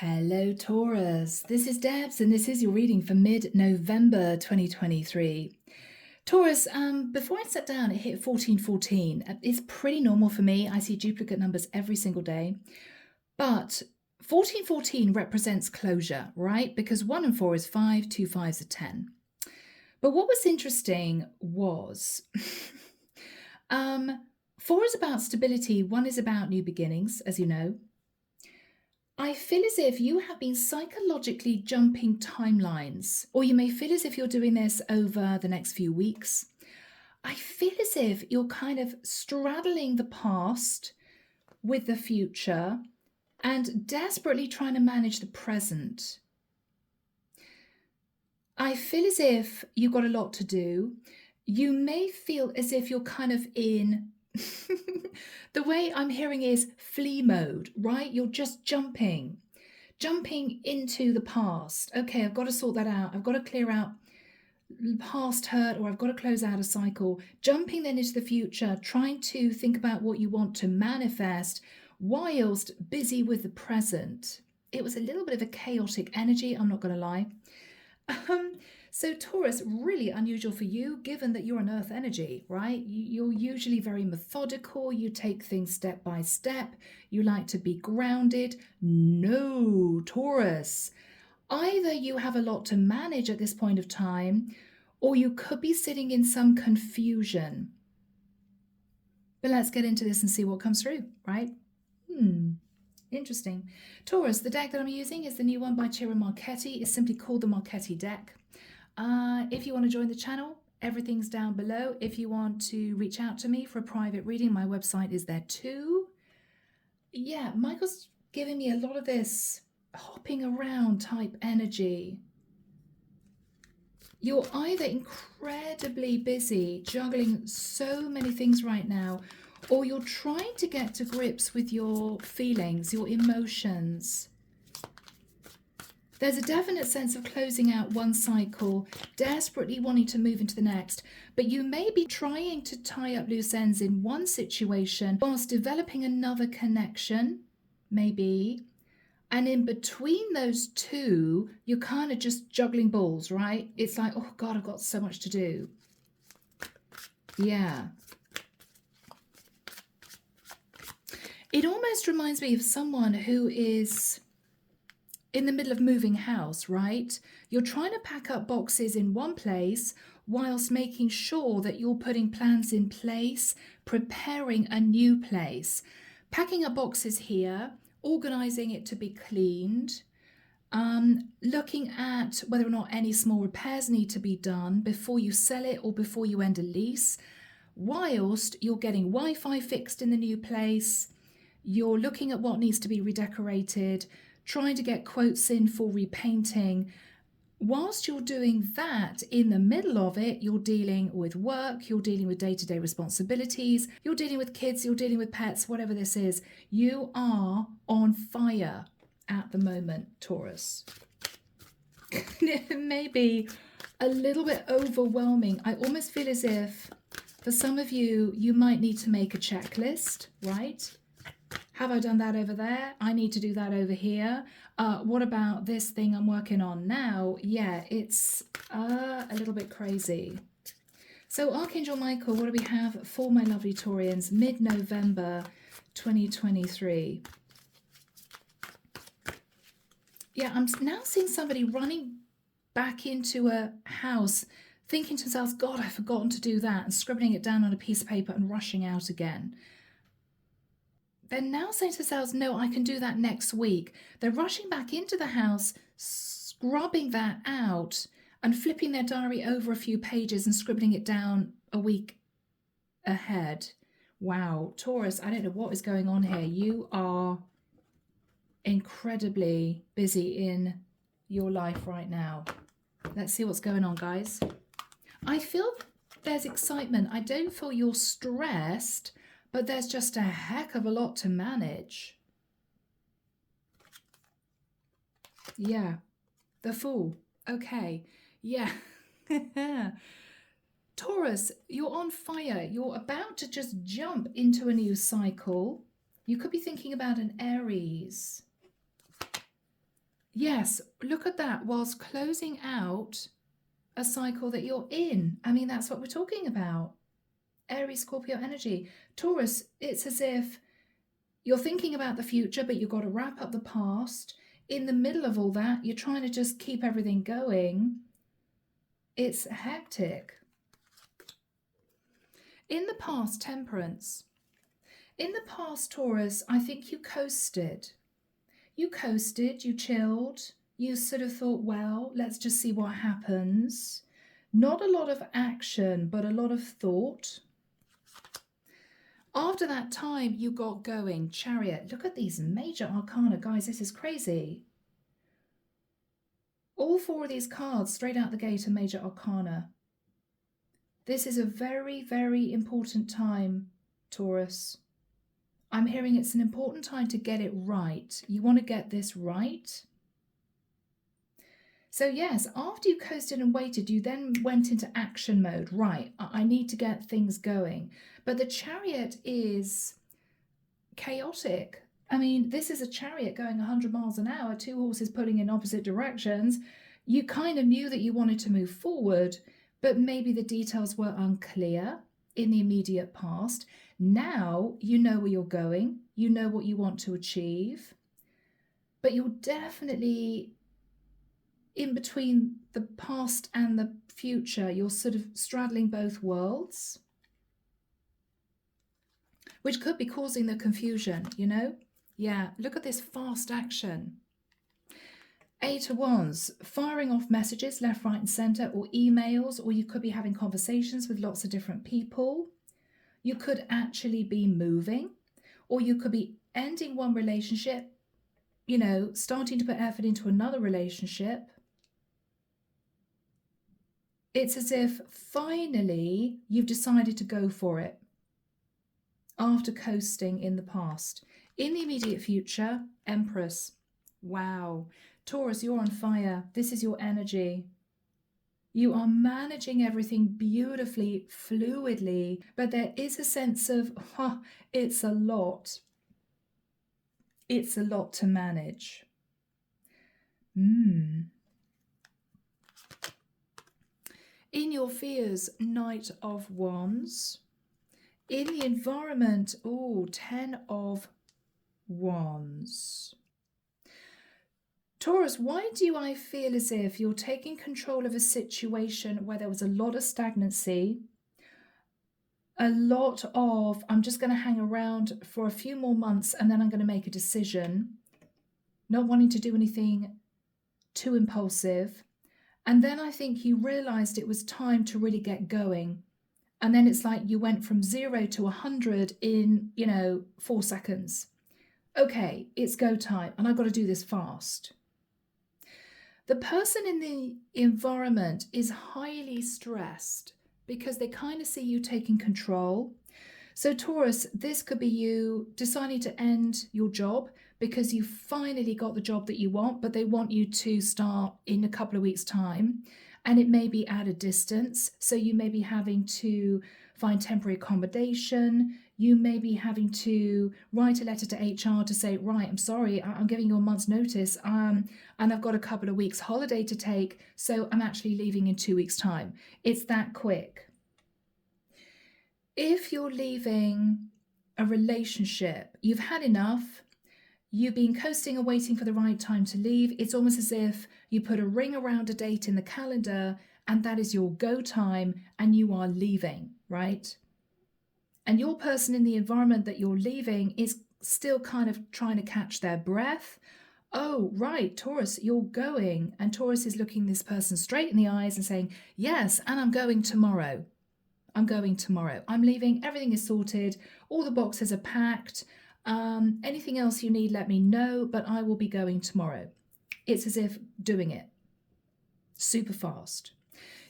Hello, Taurus. This is Debs, and this is your reading for mid-November 2023. Taurus, before I sat down, it hit 1414. It's pretty normal for me. I see duplicate numbers every single day. But 1414 represents closure, right? Because 1 and 4 is 5, 2 5s are 10. But what was interesting was 4 is about stability, 1 is about new beginnings, as you know. I feel as if you have been psychologically jumping timelines, or you may feel as if you're doing this over the next few weeks. I feel as if you're kind of straddling the past with the future and desperately trying to manage the present. I feel as if you've got a lot to do. You may feel as if you're kind of in the way I'm hearing is flee mode, right? You're just jumping into the past. Okay, I've got to sort that out. I've got to clear out past hurt, or I've got to close out a cycle. Jumping then into the future, trying to think about what you want to manifest whilst busy with the present. It was a little bit of a chaotic energy, I'm not going to lie. So Taurus, really unusual for you, given that you're an earth energy, right? You're usually very methodical. You take things step by step. You like to be grounded. No, Taurus. Either you have a lot to manage at this point of time, or you could be sitting in some confusion. But let's get into this and see what comes through, right? Interesting. Taurus, the deck that I'm using is the new one by Ciro Marchetti. It's simply called the Marchetti deck. If you want to join the channel, everything's down below. If you want to reach out to me for a private reading, my website is there too. Yeah, Michael's giving me a lot of this hopping around type energy. You're either incredibly busy juggling so many things right now, or you're trying to get to grips with your feelings, your emotions. There's a definite sense of closing out one cycle, desperately wanting to move into the next, but you may be trying to tie up loose ends in one situation whilst developing another connection, maybe. And in between those two, you're kind of just juggling balls, right? It's like, oh God, I've got so much to do. Yeah. It almost reminds me of someone who is in the middle of moving house, right? You're trying to pack up boxes in one place whilst making sure that you're putting plans in place, preparing a new place. Packing up boxes here, organizing it to be cleaned, looking at whether or not any small repairs need to be done before you sell it or before you end a lease, whilst you're getting Wi-Fi fixed in the new place, you're looking at what needs to be redecorated, trying to get quotes in for repainting. Whilst you're doing that, in the middle of it, you're dealing with work, you're dealing with day-to-day responsibilities, you're dealing with kids, you're dealing with pets, whatever this is. You are on fire at the moment, Taurus. It may be a little bit overwhelming. I almost feel as if, for some of you, you might need to make a checklist, right? Have I done that over there? I need to do that over here. What about this thing I'm working on now? Yeah, it's a little bit crazy. So Archangel Michael, what do we have for my lovely Taurians? Mid-November 2023. Yeah, I'm now seeing somebody running back into a house, thinking to themselves, God, I've forgotten to do that, and scribbling it down on a piece of paper and rushing out again. They're now saying to themselves, no, I can do that next week. They're rushing back into the house, scrubbing that out and flipping their diary over a few pages and scribbling it down a week ahead. Wow, Taurus, I don't know what is going on here. You are incredibly busy in your life right now. Let's see what's going on, guys. I feel there's excitement. I don't feel you're stressed, but there's just a heck of a lot to manage. Yeah, the Fool. Okay, yeah. Taurus, you're on fire. You're about to just jump into a new cycle. You could be thinking about an Aries. Yes, look at that, whilst closing out a cycle that you're in. I mean, that's what we're talking about. Aries, Scorpio energy. Taurus, it's as if you're thinking about the future, but you've got to wrap up the past. In the middle of all that, you're trying to just keep everything going. It's hectic. In the past, Temperance. In the past, Taurus, I think you coasted. You coasted, you chilled, you sort of thought, well, let's just see what happens. Not a lot of action, but a lot of thought. After that time, you got going. Chariot. Look at these major arcana, guys. This is crazy. All four of these cards straight out the gate are major arcana. This is a very, very important time, Taurus. I'm hearing it's an important time to get it right. You want to get this right. So yes, after you coasted and waited, you then went into action mode. Right, I need to get things going. But the Chariot is chaotic. I mean, this is a chariot going 100 miles an hour, two horses pulling in opposite directions. You kind of knew that you wanted to move forward, but maybe the details were unclear in the immediate past. Now you know where you're going, you know what you want to achieve, but you're definitely in between the past and the future. You're sort of straddling both worlds, which could be causing the confusion, you know? Yeah, look at this fast action. Eight of Wands, firing off messages left, right, and center, or emails, or you could be having conversations with lots of different people. You could actually be moving, or you could be ending one relationship, you know, starting to put effort into another relationship. It's as if finally you've decided to go for it after coasting in the past. In the immediate future, Empress. Wow. Taurus, you're on fire. This is your energy. You are managing everything beautifully, fluidly, but there is a sense of, it's a lot. It's a lot to manage. In your fears, Knight of Wands. In the environment, 10 of Wands. Taurus, why do I feel as if you're taking control of a situation where there was a lot of stagnancy, a lot of, I'm just going to hang around for a few more months and then I'm going to make a decision, not wanting to do anything too impulsive. And then I think you realized it was time to really get going. And then it's like you went from 0 to 100 in, 4 seconds. Okay, it's go time and I've got to do this fast. The person in the environment is highly stressed because they kind of see you taking control. So Taurus, this could be you deciding to end your job because you finally got the job that you want, but they want you to start in a couple of weeks' time. And it may be at a distance. So you may be having to find temporary accommodation. You may be having to write a letter to HR to say, right, I'm sorry, I'm giving you a month's notice. And I've got a couple of weeks holiday to take. So I'm actually leaving in 2 weeks' time. It's that quick. If you're leaving a relationship, you've had enough. You've been coasting and waiting for the right time to leave. It's almost as if you put a ring around a date in the calendar and that is your go time and you are leaving, right? And your person in the environment that you're leaving is still kind of trying to catch their breath. Oh, right, Taurus, you're going. And Taurus is looking this person straight in the eyes and saying, yes, and I'm going tomorrow. I'm going tomorrow. I'm leaving. Everything is sorted. All the boxes are packed. Anything else you need, let me know, but I will be going tomorrow. It's as if doing it super fast.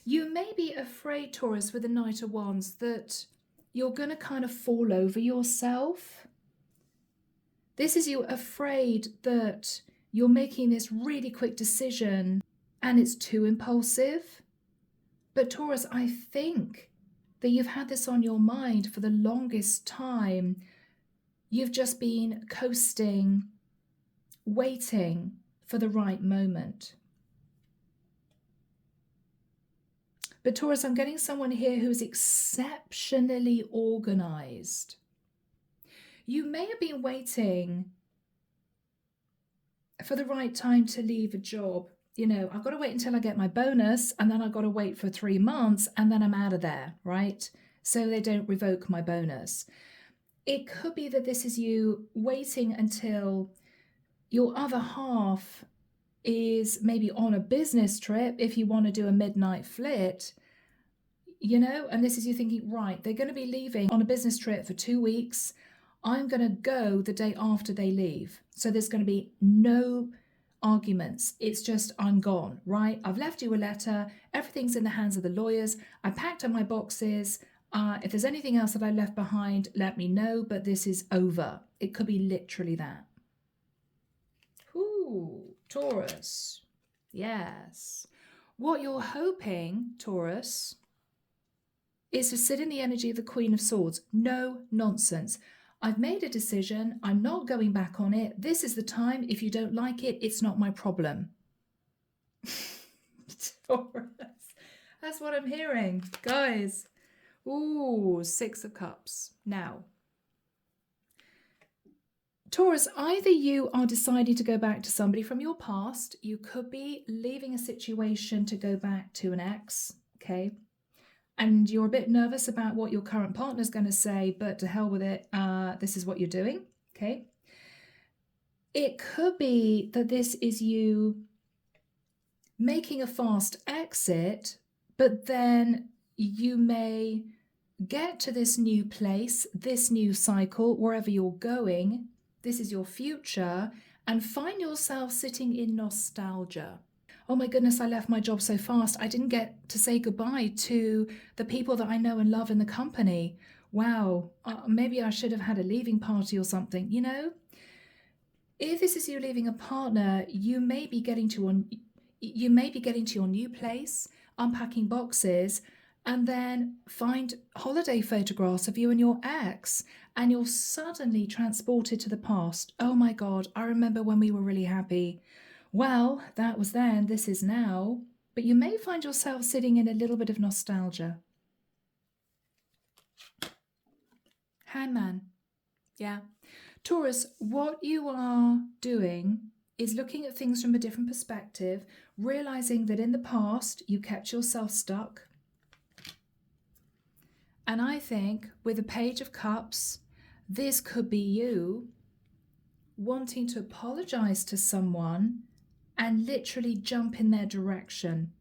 You may be afraid, Taurus, with the Knight of Wands, that you're going to kind of fall over yourself. This is you afraid that you're making this really quick decision and it's too impulsive. But Taurus, I think that you've had this on your mind for the longest time. You've just been coasting, waiting for the right moment. But Taurus, I'm getting someone here who's exceptionally organized. You may have been waiting for the right time to leave a job. You know, I've got to wait until I get my bonus, and then I've got to wait for 3 months, and then I'm out of there, right? So they don't revoke my bonus. It could be that this is you waiting until your other half is maybe on a business trip, if you want to do a midnight flit, you know, and this is you thinking, right, they're going to be leaving on a business trip for 2 weeks. I'm going to go the day after they leave. So there's going to be no arguments. It's just, I'm gone, right? I've left you a letter. Everything's in the hands of the lawyers. I packed up my boxes. If there's anything else that I left behind, let me know, but this is over. It could be literally that. Ooh, Taurus. Yes. What you're hoping, Taurus, is to sit in the energy of the Queen of Swords. No nonsense. I've made a decision. I'm not going back on it. This is the time. If you don't like it, it's not my problem. Taurus. That's what I'm hearing. Guys. Ooh, 6 of Cups. Now, Taurus, either you are deciding to go back to somebody from your past. You could be leaving a situation to go back to an ex, okay? And you're a bit nervous about what your current partner's going to say, but to hell with it, this is what you're doing, okay? It could be that this is you making a fast exit, but then you may get to this new place, this new cycle, wherever you're going, this is your future, and find yourself sitting in nostalgia. Oh my goodness, I left my job so fast. I didn't get to say goodbye to the people that I know and love in the company. Wow, maybe I should have had a leaving party or something, you know? If this is you leaving a partner, you may be getting to your new place, unpacking boxes, and then find holiday photographs of you and your ex, and you're suddenly transported to the past. Oh my God, I remember when we were really happy. Well, that was then, this is now, but you may find yourself sitting in a little bit of nostalgia. Hangman. Yeah. Taurus, what you are doing is looking at things from a different perspective, realizing that in the past you kept yourself stuck. And I think with the Page of Cups, this could be you wanting to apologize to someone and literally jump in their direction.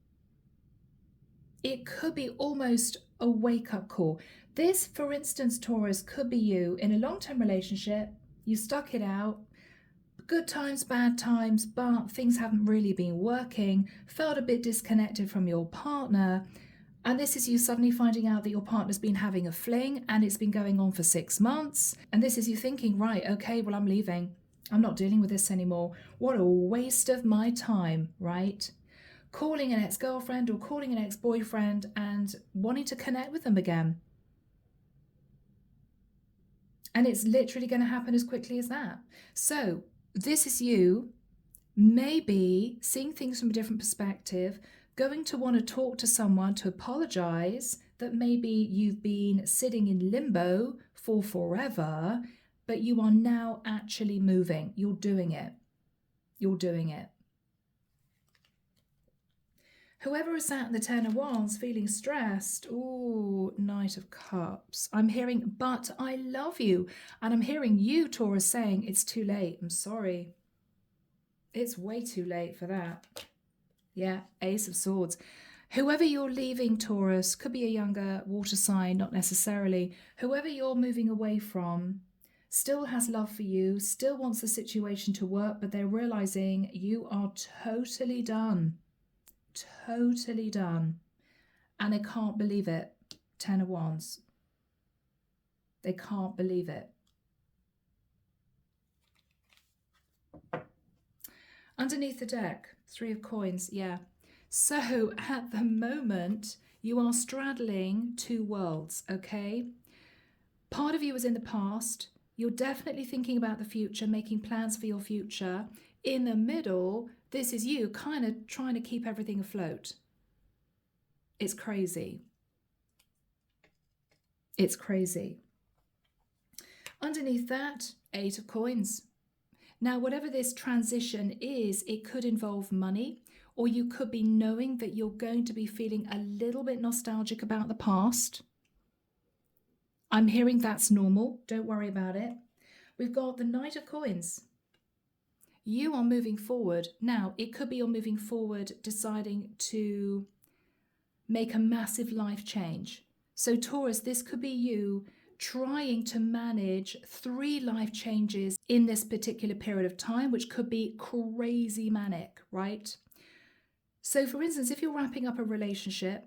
It could be almost a wake-up call. This, for instance, Taurus, could be you in a long-term relationship. You stuck it out. Good times, bad times, but things haven't really been working. Felt a bit disconnected from your partner. And this is you suddenly finding out that your partner's been having a fling and it's been going on for 6 months. And this is you thinking, right, okay, well, I'm leaving. I'm not dealing with this anymore. What a waste of my time, right? Calling an ex-girlfriend or calling an ex-boyfriend and wanting to connect with them again. And it's literally going to happen as quickly as that. So this is you maybe seeing things from a different perspective, going to want to talk to someone to apologize that maybe you've been sitting in limbo for forever, but you are now actually moving. You're doing it. You're doing it. Whoever is sat in the Ten of Wands feeling stressed, ooh, Knight of Cups. I'm hearing, but I love you. And I'm hearing you, Taurus, saying, it's too late. I'm sorry. It's way too late for that. Yeah, Ace of Swords. Whoever you're leaving, Taurus, could be a younger water sign, not necessarily. Whoever you're moving away from still has love for you, still wants the situation to work, but they're realizing you are totally done. Totally done. And they can't believe it. Ten of Wands. They can't believe it. Underneath the deck, 3 of Coins, yeah. So at the moment, you are straddling 2 worlds, okay? Part of you is in the past. You're definitely thinking about the future, making plans for your future. In the middle, This is you kind of trying to keep everything afloat. It's crazy. It's crazy. Underneath that, 8 of coins. Now, whatever this transition is, it could involve money, or you could be knowing that you're going to be feeling a little bit nostalgic about the past. I'm hearing that's normal. Don't worry about it. We've got the Knight of Coins. You are moving forward. Now, it could be you're moving forward deciding to make a massive life change. So Taurus, this could be you trying to manage 3 life changes in this particular period of time, which could be crazy manic, right? So for instance, if you're wrapping up a relationship,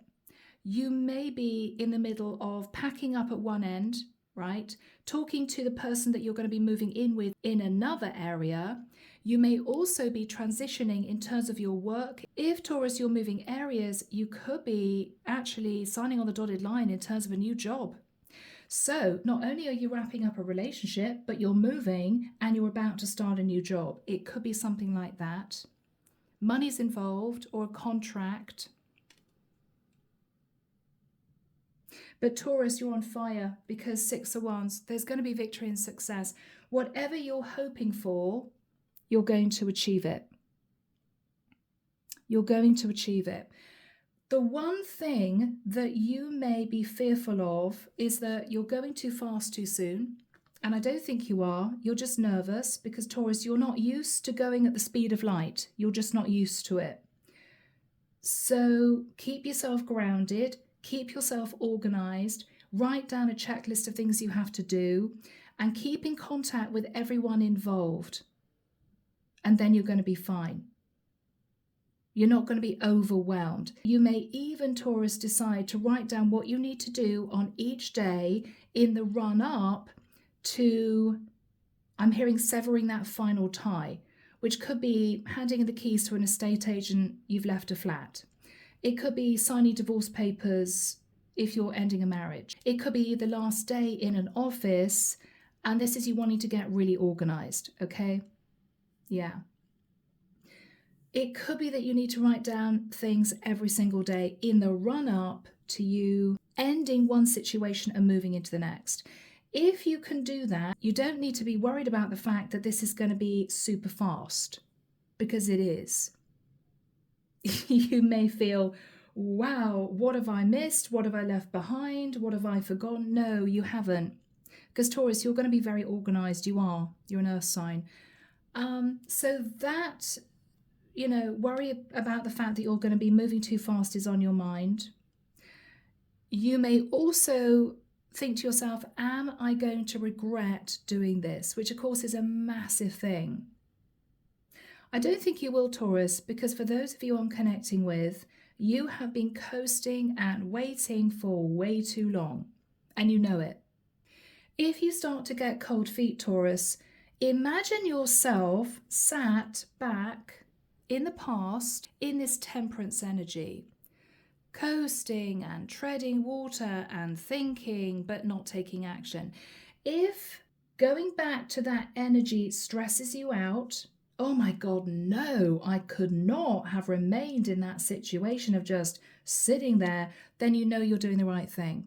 you may be in the middle of packing up at one end, right? Talking to the person that you're going to be moving in with in another area. You may also be transitioning in terms of your work. If Taurus, you're moving areas, you could be actually signing on the dotted line in terms of a new job. So not only are you wrapping up a relationship, but you're moving and you're about to start a new job. It could be something like that. Money's involved or a contract. But Taurus, you're on fire because 6 of Wands. There's going to be victory and success. Whatever you're hoping for, you're going to achieve it. You're going to achieve it. The one thing that you may be fearful of is that you're going too fast too soon. And I don't think you are. You're just nervous because Taurus, you're not used to going at the speed of light. You're just not used to it. So keep yourself grounded. Keep yourself organized. Write down a checklist of things you have to do and keep in contact with everyone involved. And then you're going to be fine. You're not going to be overwhelmed. You may even, Taurus, decide to write down what you need to do on each day in the run-up to, I'm hearing, severing that final tie, which could be handing in the keys to an estate agent you've left a flat. It could be signing divorce papers if you're ending a marriage. It could be the last day in an office, and this is you wanting to get really organized, okay? Yeah. It could be that you need to write down things every single day in the run-up to you ending one situation and moving into the next. If you can do that, you don't need to be worried about the fact that this is going to be super fast, because it is. You may feel, wow, what have I missed? What have I left behind? What have I forgotten? No, you haven't. Because Taurus, you're going to be very organized. You are. You're an earth sign. So that, worry about the fact that you're going to be moving too fast is on your mind. You may also think to yourself, am I going to regret doing this? Which of course is a massive thing. I don't think you will, Taurus, because for those of you I'm connecting with, you have been coasting and waiting for way too long, and you know it. If you start to get cold feet, Taurus, imagine yourself sat back in the past in this temperance energy, coasting and treading water and thinking but not taking action. If going back to that energy stresses you out, oh my God, no, I could not have remained in that situation of just sitting there, then you know you're doing the right thing.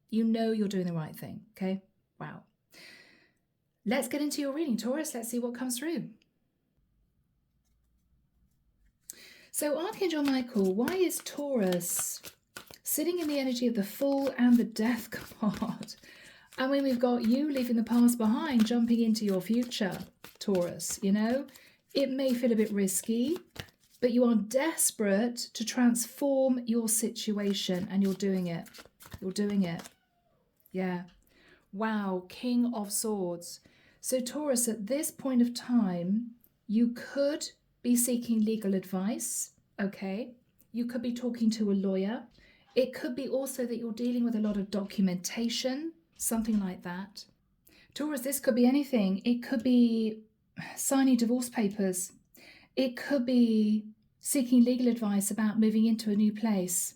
You know you're doing the right thing, okay? Wow. Let's get into your reading, Taurus. Let's see what comes through. So Archangel Michael, why is Taurus sitting in the energy of the Fool and the Death card? And when we've got you leaving the past behind, jumping into your future, Taurus, it may feel a bit risky, but you are desperate to transform your situation, and you're doing it. You're doing it. Yeah. Wow, King of Swords. So Taurus, at this point of time, you could be seeking legal advice, okay? You could be talking to a lawyer. It could be also that you're dealing with a lot of documentation, something like that. Taurus, this could be anything. It could be signing divorce papers. It could be seeking legal advice about moving into a new place.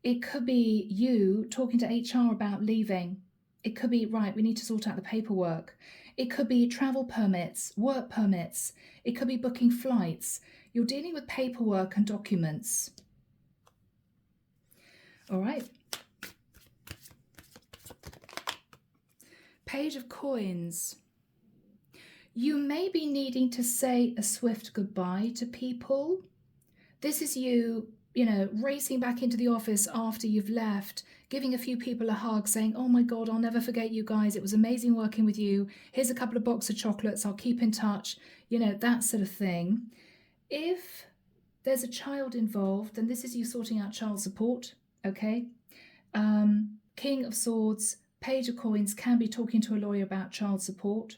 It could be you talking to HR about leaving. It could be, right, we need to sort out the paperwork. It could be travel permits, work permits. It could be booking flights. You're dealing with paperwork and documents. All right. Page of Coins. You may be needing to say a swift goodbye to people. This is you, racing back into the office after you've left, giving a few people a hug, saying, oh my God, I'll never forget you guys. It was amazing working with you. Here's a couple of boxes of chocolates. I'll keep in touch. That sort of thing. If there's a child involved, then this is you sorting out child support, okay? King of Swords, Page of Coins can be talking to a lawyer about child support.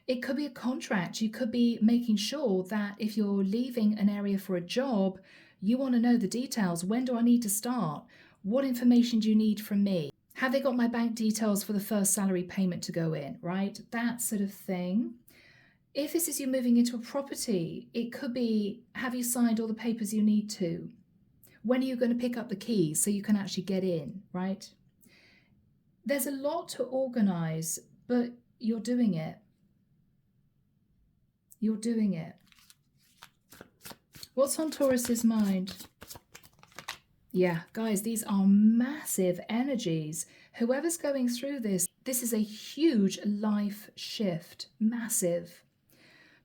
It could be a contract. You could be making sure that if you're leaving an area for a job, you want to know the details. When do I need to start? What information do you need from me? Have they got my bank details for the first salary payment to go in, right? That sort of thing. If this is you moving into a property, it could be, have you signed all the papers you need to? When are you going to pick up the keys so you can actually get in, right? There's a lot to organize, but you're doing it. You're doing it. What's on Taurus's mind? Yeah, guys, these are massive energies. Whoever's going through this is a huge life shift, massive.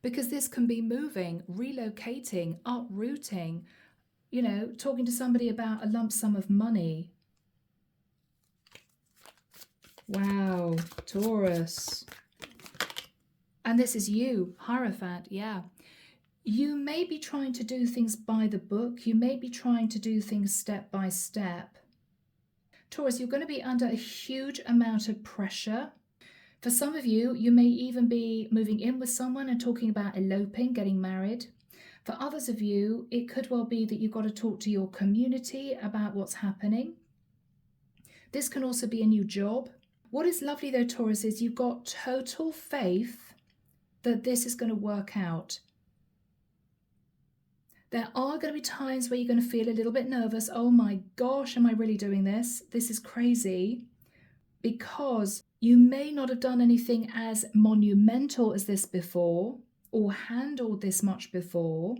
Because this can be moving, relocating, uprooting, talking to somebody about a lump sum of money. Wow, Taurus. And this is you, Hierophant, yeah. You may be trying to do things by the book. You may be trying to do things step by step. Taurus, you're going to be under a huge amount of pressure. For some of you, you may even be moving in with someone and talking about eloping, getting married. For others of you, it could well be that you've got to talk to your community about what's happening. This can also be a new job. What is lovely though, Taurus, is you've got total faith that this is going to work out. There are going to be times where you're going to feel a little bit nervous. Oh my gosh, am I really doing this? This is crazy. Because you may not have done anything as monumental as this before or handled this much before.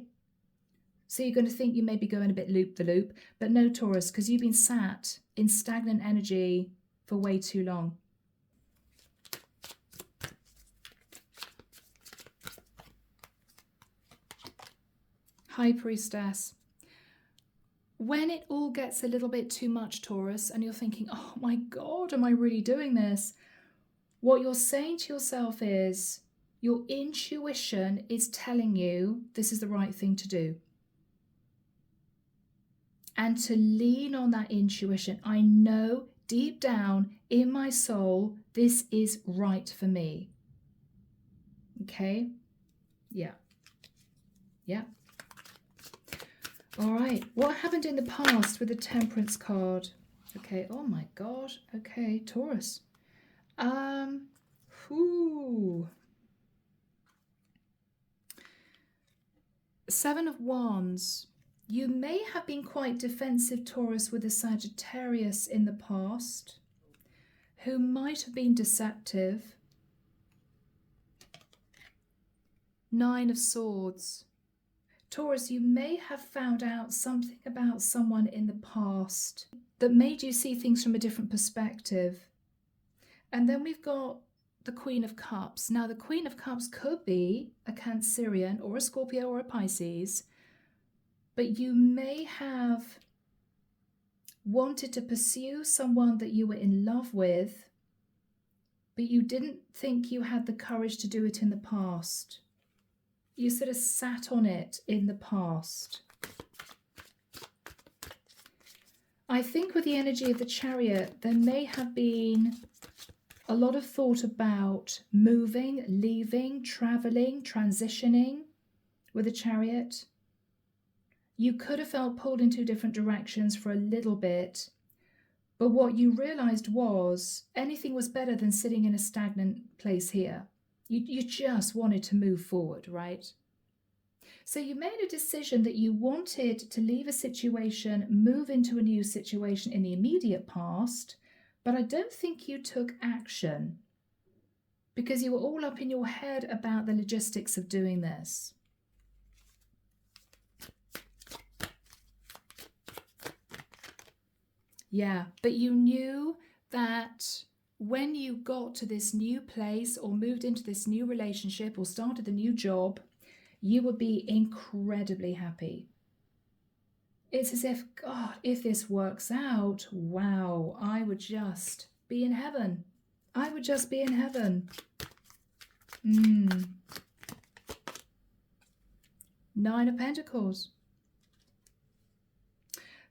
So you're going to think you may be going a bit loop the loop. But no, Taurus, because you've been sat in stagnant energy for way too long. High Priestess. When it all gets a little bit too much, Taurus, and you're thinking, oh my God, am I really doing this? What you're saying to yourself is, your intuition is telling you this is the right thing to do. And to lean on that intuition. I know deep down in my soul, this is right for me. Okay? Yeah. Yeah. All right, what happened in the past with the Temperance card? Okay, oh my God. Okay, Taurus. Seven of Wands. You may have been quite defensive, Taurus, with a Sagittarius in the past, who might have been deceptive. Nine of Swords. Taurus, you may have found out something about someone in the past that made you see things from a different perspective. And then we've got the Queen of Cups. Now, the Queen of Cups could be a Cancerian or a Scorpio or a Pisces, but you may have wanted to pursue someone that you were in love with, but you didn't think you had the courage to do it in the past. You sort of sat on it in the past. I think with the energy of the Chariot, there may have been a lot of thought about moving, leaving, traveling, transitioning with the Chariot. You could have felt pulled in two different directions for a little bit, but what you realized was anything was better than sitting in a stagnant place here. You just wanted to move forward, right? So you made a decision that you wanted to leave a situation, move into a new situation in the immediate past, But I don't think you took action because you were all up in your head about the logistics of doing this. Yeah, but you knew that when you got to this new place or moved into this new relationship or started the new job, you would be incredibly happy. It's as if, God, if this works out, wow, I would just be in heaven. I would just be in heaven. 9 of Pentacles.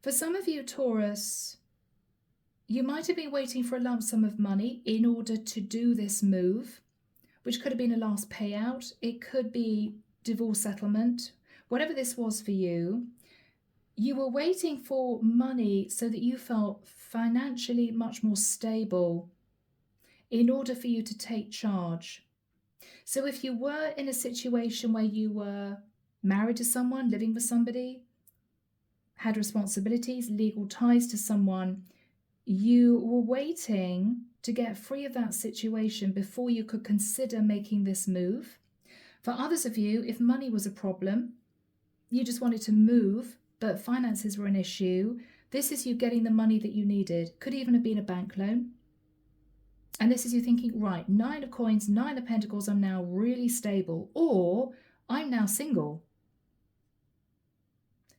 For some of you, Taurus, you might have been waiting for a lump sum of money in order to do this move, which could have been a last payout. It could be divorce settlement. Whatever this was for you, you were waiting for money so that you felt financially much more stable in order for you to take charge. So if you were in a situation where you were married to someone, living with somebody, had responsibilities, legal ties to someone, you were waiting to get free of that situation before you could consider making this move. For others of you, if money was a problem, you just wanted to move, but finances were an issue. This is you getting the money that you needed. Could even have been a bank loan. And this is you thinking, right, 9 of coins, 9 of pentacles, I'm now really stable. Or I'm now single.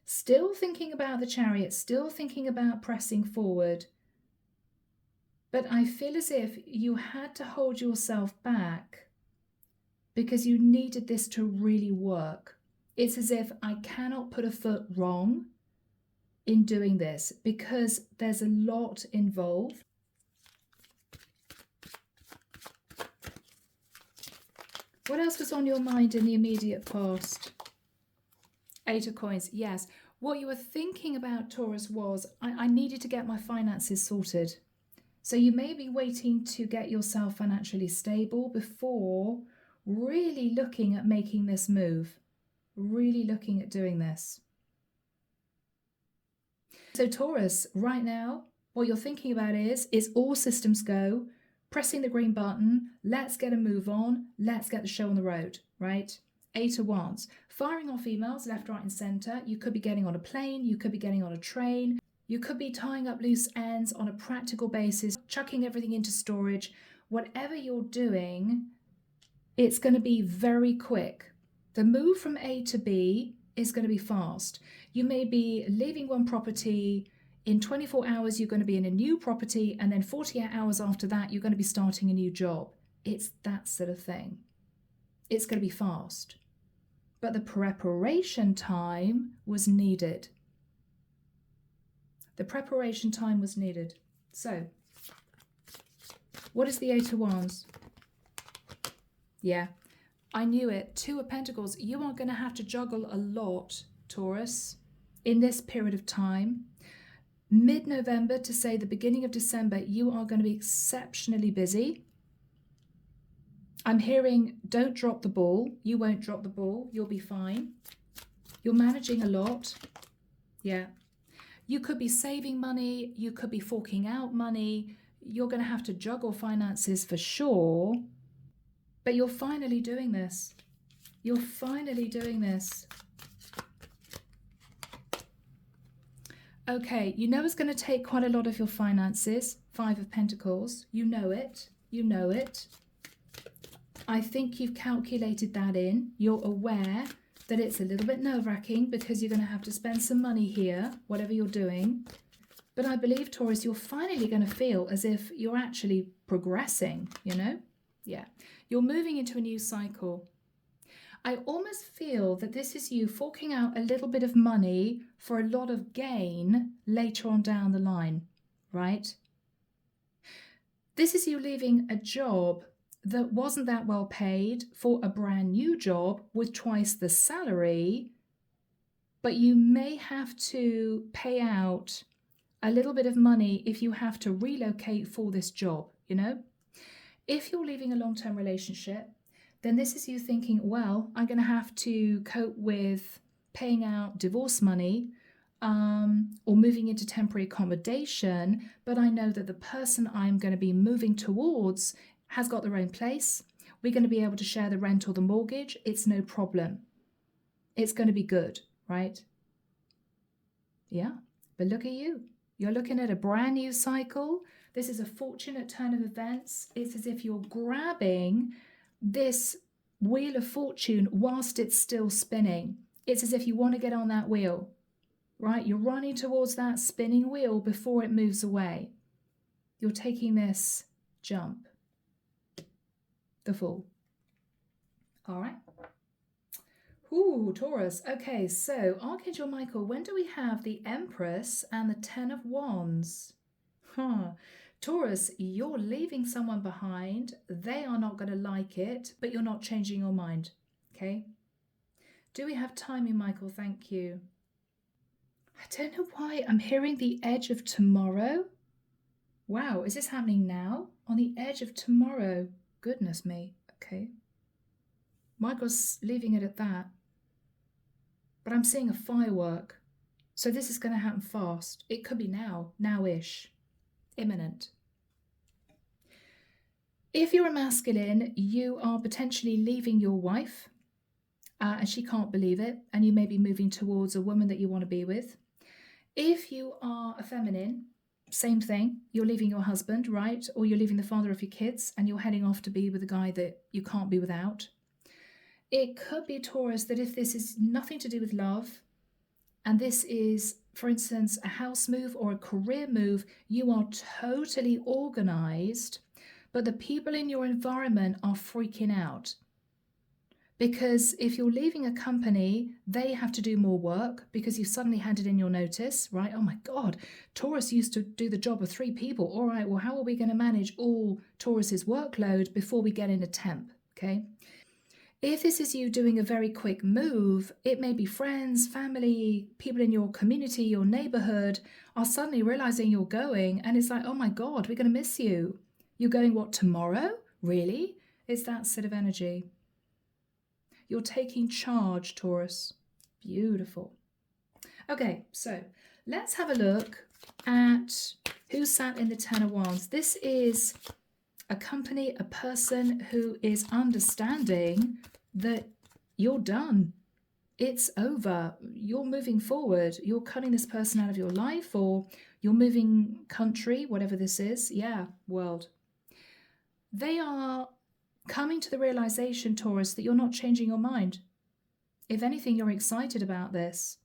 Still thinking about the Chariot, still thinking about pressing forward. But I feel as if you had to hold yourself back because you needed this to really work. It's as if I cannot put a foot wrong in doing this because there's a lot involved. What else was on your mind in the immediate past? 8 of coins, yes. What you were thinking about, Taurus, was I needed to get my finances sorted. So you may be waiting to get yourself financially stable before really looking at making this move, really looking at doing this. So Taurus, right now, what you're thinking about is all systems go, pressing the green button, let's get a move on, let's get the show on the road, right? 8 of Wands, firing off emails left, right, and center. You could be getting on a plane, you could be getting on a train, you could be tying up loose ends on a practical basis, chucking everything into storage. Whatever you're doing, it's going to be very quick. The move from A to B is going to be fast. You may be leaving one property. In 24 hours, you're going to be in a new property. And then 48 hours after that, you're going to be starting a new job. It's that sort of thing. It's going to be fast. But the preparation time was needed. The preparation time was needed. So, what is the 8 of Wands? Yeah, I knew it. 2 of Pentacles. You are going to have to juggle a lot, Taurus, in this period of time. Mid-November to say the beginning of December, you are going to be exceptionally busy. I'm hearing, don't drop the ball. You won't drop the ball. You'll be fine. You're managing a lot. Yeah. You could be saving money. You could be forking out money. You're going to have to juggle finances for sure. But you're finally doing this. You're finally doing this. Okay, you know it's going to take quite a lot of your finances. 5 of Pentacles. You know it. You know it. I think you've calculated that in. You're aware that it's a little bit nerve-wracking because you're going to have to spend some money here, whatever you're doing. But I believe, Taurus, you're finally going to feel as if you're actually progressing, you know? Yeah. You're moving into a new cycle. I almost feel that this is you forking out a little bit of money for a lot of gain later on down the line, right? This is you leaving a job that wasn't that well paid for a brand new job with twice the salary, but you may have to pay out a little bit of money if you have to relocate for this job, you know? If you're leaving a long-term relationship, then this is you thinking, well, I'm going to have to cope with paying out divorce money. or moving into temporary accommodation, but I know that the person I'm going to be moving towards has got their own place. We're going to be able to share the rent or the mortgage. It's no problem. It's going to be good, right? Yeah, but look at you. You're looking at a brand new cycle. This is a fortunate turn of events. It's as if you're grabbing this wheel of fortune whilst it's still spinning. It's as if you want to get on that wheel, right? You're running towards that spinning wheel before it moves away. You're taking this jump. The Fool. All right. Ooh, Taurus. Okay, so Archangel Michael, when do we have the Empress and the Ten of Wands? Taurus, you're leaving someone behind. They are not going to like it, but you're not changing your mind. Okay? Do we have timing, Michael? Thank you. I don't know why I'm hearing the edge of tomorrow. Wow, is this happening now? On the edge of tomorrow. Goodness me. Okay. Michael's leaving it at that. But I'm seeing a firework. So this is going to happen fast. It could be now, now-ish, imminent. If you're a masculine, you are potentially leaving your wife and she can't believe it, and you may be moving towards a woman that you want to be with. If you are a feminine, same thing. You're leaving your husband, right? Or you're leaving the father of your kids and you're heading off to be with a guy that you can't be without. It could be, Taurus, that if this is nothing to do with love, and this is, for instance, a house move or a career move, you are totally organized, but the people in your environment are freaking out. Because if you're leaving a company, they have to do more work because you suddenly handed in your notice, right? Oh my God, Taurus used to do the job of 3 people. All right, well, how are we going to manage all Taurus's workload before we get in a temp, okay? If this is you doing a very quick move, it may be friends, family, people in your community, your neighborhood are suddenly realizing you're going, and it's like, oh my God, we're going to miss you. You're going, what, tomorrow? Really? It's that sort of energy. You're taking charge, Taurus. Beautiful. Okay, so let's have a look at who sat in the Ten of Wands. This is a company, a person who is understanding that you're done. It's over. You're moving forward. You're cutting this person out of your life, or you're moving country, whatever this is. Yeah, world. They are coming to the realization, Taurus, that you're not changing your mind. If anything, you're excited about this.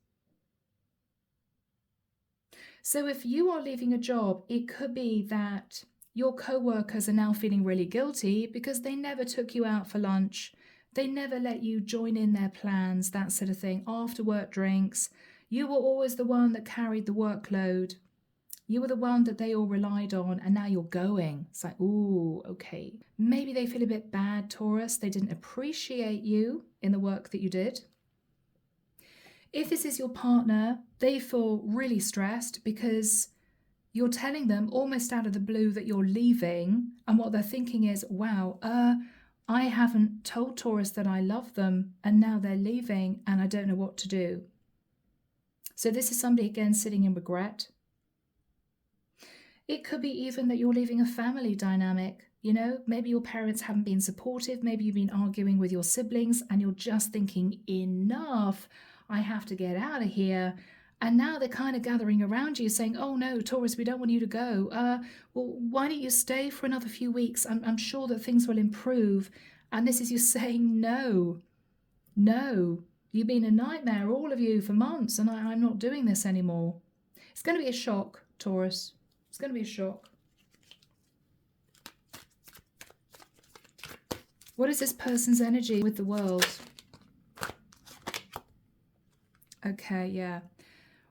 So if you are leaving a job, it could be that your co-workers are now feeling really guilty because they never took you out for lunch. They never let you join in their plans, that sort of thing. After work drinks, you were always the one that carried the workload. You were the one that they all relied on, and now you're going. It's like, ooh, okay. Maybe they feel a bit bad, Taurus. They didn't appreciate you in the work that you did. If this is your partner, they feel really stressed because you're telling them almost out of the blue that you're leaving, and what they're thinking is, wow, I haven't told Taurus that I love them, and now they're leaving, and I don't know what to do. So this is somebody, again, sitting in regret. It could be even that you're leaving a family dynamic. You know, maybe your parents haven't been supportive. Maybe you've been arguing with your siblings and you're just thinking, enough, I have to get out of here. And now they're kind of gathering around you saying, oh no, Taurus, we don't want you to go. Well, why don't you stay for another few weeks? I'm sure that things will improve. And this is you saying, no, you've been a nightmare, all of you, for months, and I'm not doing this anymore. It's going to be a shock, Taurus. It's going to be a shock. What is this person's energy with the world? Okay, yeah.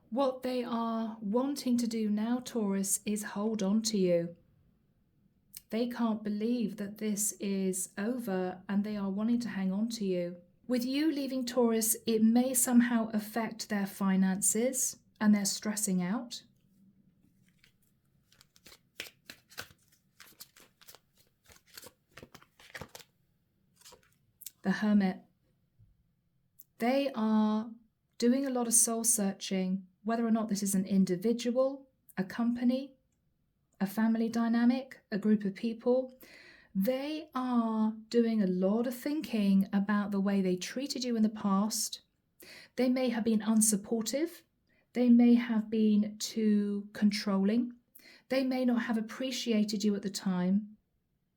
What they are wanting to do now, Taurus, is hold on to you. They can't believe that this is over and they are wanting to hang on to you. With you leaving, Taurus, it may somehow affect their finances and they're stressing out. The Hermit. They are doing a lot of soul searching whether or not this is an individual, a company, a family dynamic, a group of people, they are doing a lot of thinking about the way they treated you in the past. They may have been unsupportive. They may have been too controlling. They may not have appreciated you at the time.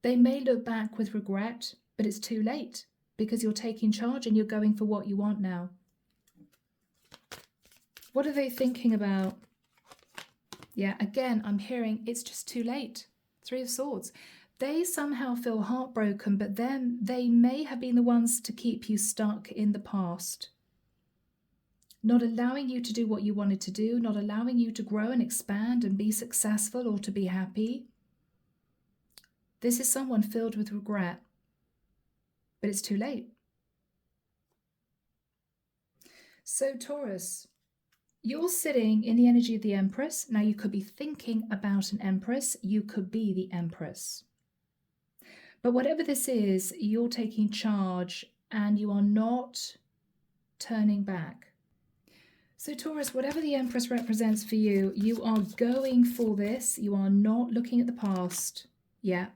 They may look back with regret, but it's too late because you're taking charge and you're going for what you want now. What are they thinking about? Yeah, again, I'm hearing it's just too late. 3 of Swords. They somehow feel heartbroken, but then they may have been the ones to keep you stuck in the past. Not allowing you to do what you wanted to do, not allowing you to grow and expand and be successful or to be happy. This is someone filled with regret, but it's too late. So Taurus, you're sitting in the energy of the Empress. Now you could be thinking about an Empress. You could be the Empress. But whatever this is, you're taking charge and you are not turning back. So Taurus, whatever the Empress represents for you, you are going for this. You are not looking at the past. Yeah.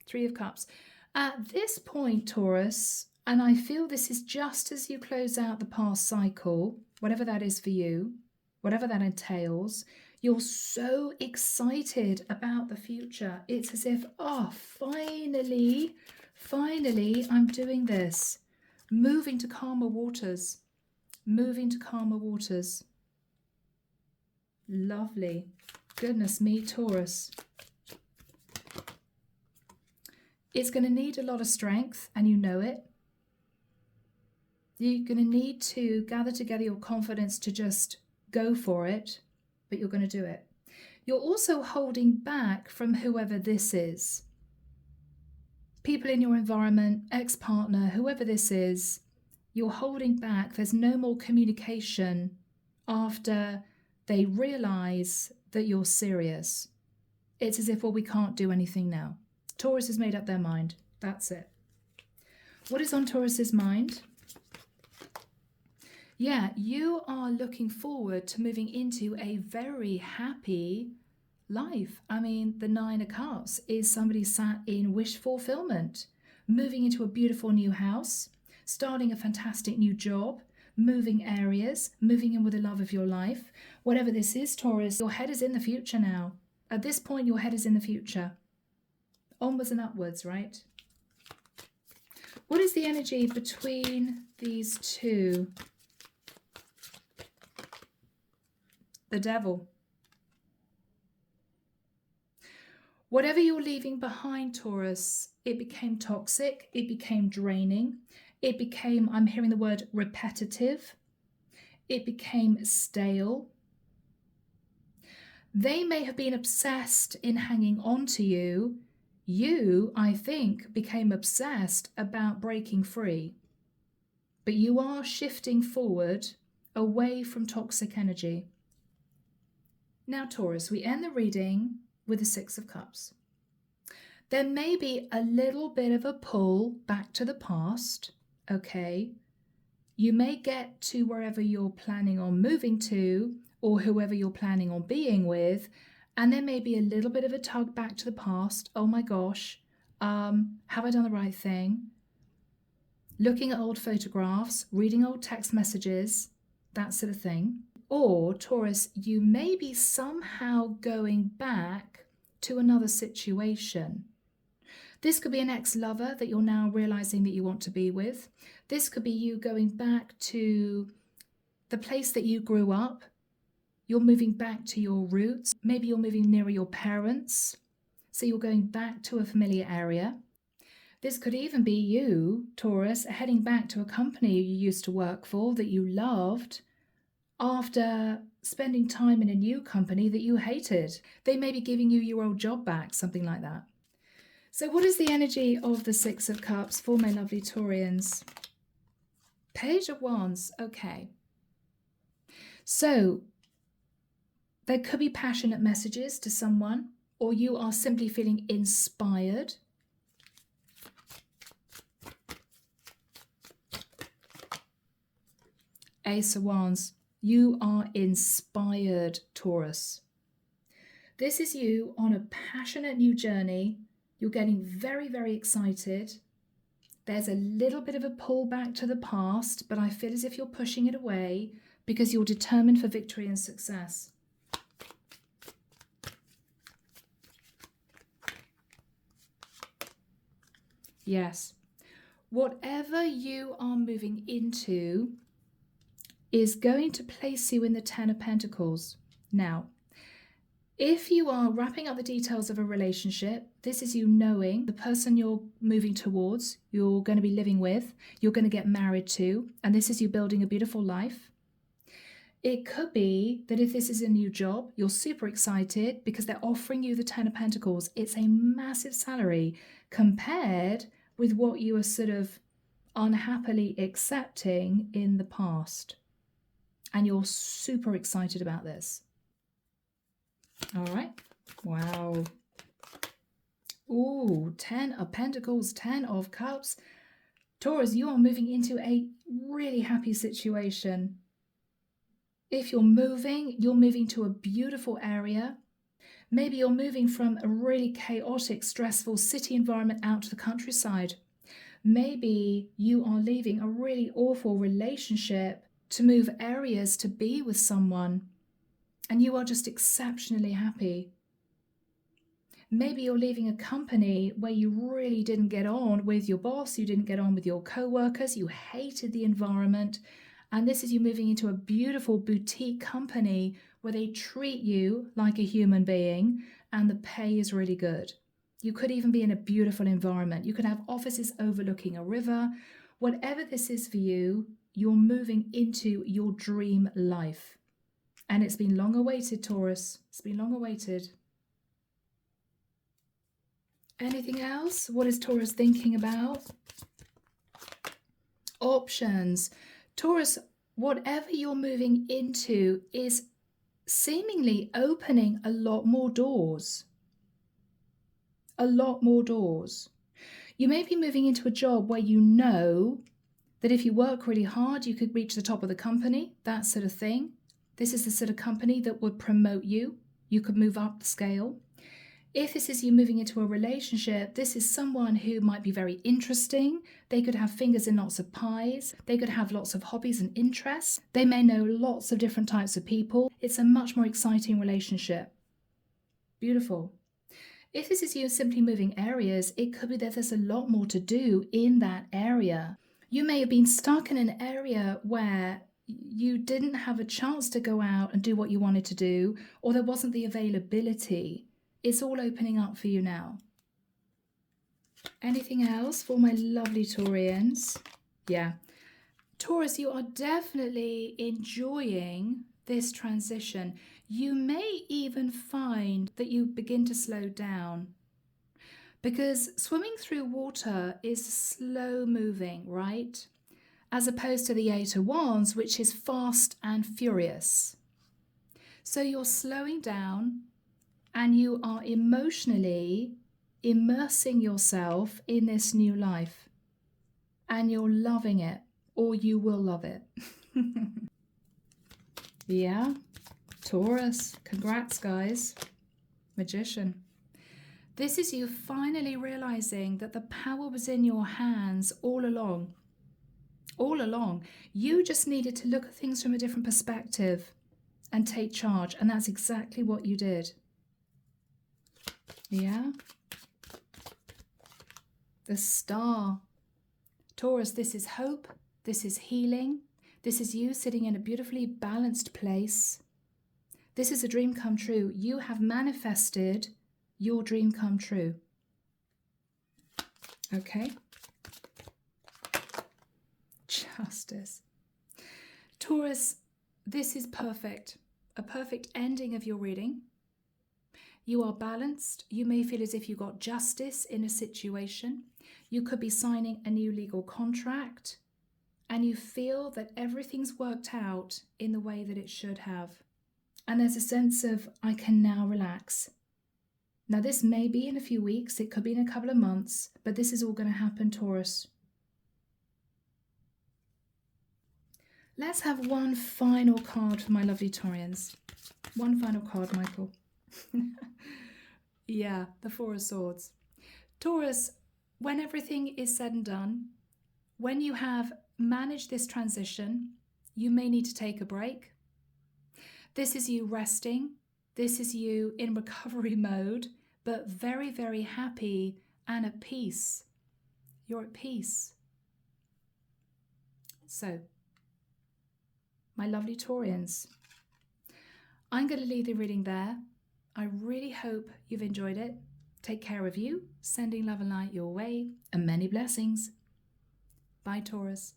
3 of Cups. At this point, Taurus, and I feel this is just as you close out the past cycle, whatever that is for you, whatever that entails, you're so excited about the future. It's as if, oh, finally, I'm doing this. Moving to calmer waters. Moving to calmer waters. Lovely. Goodness me, Taurus. It's going to need a lot of strength, and you know it. You're going to need to gather together your confidence to just go for it, but you're going to do it. You're also holding back from whoever this is. People in your environment, ex-partner, whoever this is, you're holding back. There's no more communication after they realize that you're serious. It's as if, well, we can't do anything now. Taurus has made up their mind. That's it. What is on Taurus's mind? Yeah, you are looking forward to moving into a very happy life. I mean, the 9 of Cups is somebody sat in wish fulfillment, moving into a beautiful new house, starting a fantastic new job, moving areas, moving in with the love of your life. Whatever this is, Taurus, your head is in the future now. At this point, your head is in the future. Onwards and upwards, right? What is the energy between these two? The Devil. Whatever you're leaving behind, Taurus, it became toxic, it became draining, it became, I'm hearing the word repetitive, it became stale. They may have been obsessed in hanging on to you. You, I think, became obsessed about breaking free. But you are shifting forward away from toxic energy. Now, Taurus, we end the reading with the 6 of Cups. There may be a little bit of a pull back to the past, okay? You may get to wherever you're planning on moving to or whoever you're planning on being with, and there may be a little bit of a tug back to the past. Oh my gosh, have I done the right thing? Looking at old photographs, reading old text messages, that sort of thing. Or, Taurus, you may be somehow going back to another situation. This could be an ex-lover that you're now realizing that you want to be with. This could be you going back to the place that you grew up. You're moving back to your roots. Maybe you're moving nearer your parents. So you're going back to a familiar area. This could even be you, Taurus, heading back to a company you used to work for that you loved after spending time in a new company that you hated. They may be giving you your old job back, something like that. So what is the energy of the 6 of Cups for my lovely Taurians? Page of Wands, okay. So there could be passionate messages to someone, or you are simply feeling inspired. Ace of Wands. You are inspired, Taurus. This is you on a passionate new journey. You're getting very, very excited. There's a little bit of a pull back to the past, but I feel as if you're pushing it away because you're determined for victory and success. Yes. Whatever you are moving into is going to place you in the Ten of Pentacles. Now, if you are wrapping up the details of a relationship, this is you knowing the person you're moving towards, you're going to be living with, you're going to get married to, and this is you building a beautiful life. It could be that if this is a new job, you're super excited because they're offering you the Ten of Pentacles. It's a massive salary compared with what you are sort of unhappily accepting in the past. And you're super excited about this. All right. Wow. Ooh, 10 of Pentacles, 10 of Cups. Taurus, you are moving into a really happy situation. If you're moving to a beautiful area. Maybe you're moving from a really chaotic, stressful city environment out to the countryside. Maybe you are leaving a really awful relationship to move areas to be with someone, and you are just exceptionally happy. Maybe you're leaving a company where you really didn't get on with your boss, you didn't get on with your co-workers, you hated the environment, and this is you moving into a beautiful boutique company where they treat you like a human being and the pay is really good. You could even be in a beautiful environment. You could have offices overlooking a river. Whatever this is for you, you're moving into your dream life. And it's been long awaited, Taurus. It's been long awaited. Anything else? What is Taurus thinking about? Options. Taurus, whatever you're moving into is seemingly opening a lot more doors. A lot more doors. You may be moving into a job where you know that if you work really hard, you could reach the top of the company, that sort of thing. This is the sort of company that would promote you. You could move up the scale. If this is you moving into a relationship, this is someone who might be very interesting. They could have fingers in lots of pies. They could have lots of hobbies and interests. They may know lots of different types of people. It's a much more exciting relationship. Beautiful. If this is you simply moving areas, it could be that there's a lot more to do in that area. You may have been stuck in an area where you didn't have a chance to go out and do what you wanted to do, or there wasn't the availability. It's all opening up for you now. Anything else for my lovely Taurians? Yeah. Taurus, you are definitely enjoying this transition. You may even find that you begin to slow down because swimming through water is slow moving, right? As opposed to the Eight of Wands, which is fast and furious. So you're slowing down and you are emotionally immersing yourself in this new life. And you're loving it, or you will love it. Yeah, Taurus, congrats guys. Magician. This is you finally realizing that the power was in your hands all along. All along. You just needed to look at things from a different perspective and take charge. And that's exactly what you did. Yeah. The Star. Taurus, this is hope. This is healing. This is you sitting in a beautifully balanced place. This is a dream come true. You have manifested your dream come true. Okay. Justice. Taurus, this is perfect. A perfect ending of your reading. You are balanced. You may feel as if you got justice in a situation. You could be signing a new legal contract. And you feel that everything's worked out in the way that it should have. And there's a sense of, I can now relax. Now, this may be in a few weeks. It could be in a couple of months. But this is all going to happen, Taurus. Let's have one final card for my lovely Taurians. One final card, Michael. Yeah, the Four of Swords. Taurus, when everything is said and done, when you have managed this transition, you may need to take a break. This is you resting. This is you in recovery mode, but very, very happy and at peace. You're at peace. So, my lovely Taurians, I'm going to leave the reading there. I really hope you've enjoyed it. Take care of you, sending love and light your way, and many blessings. Bye, Taurus.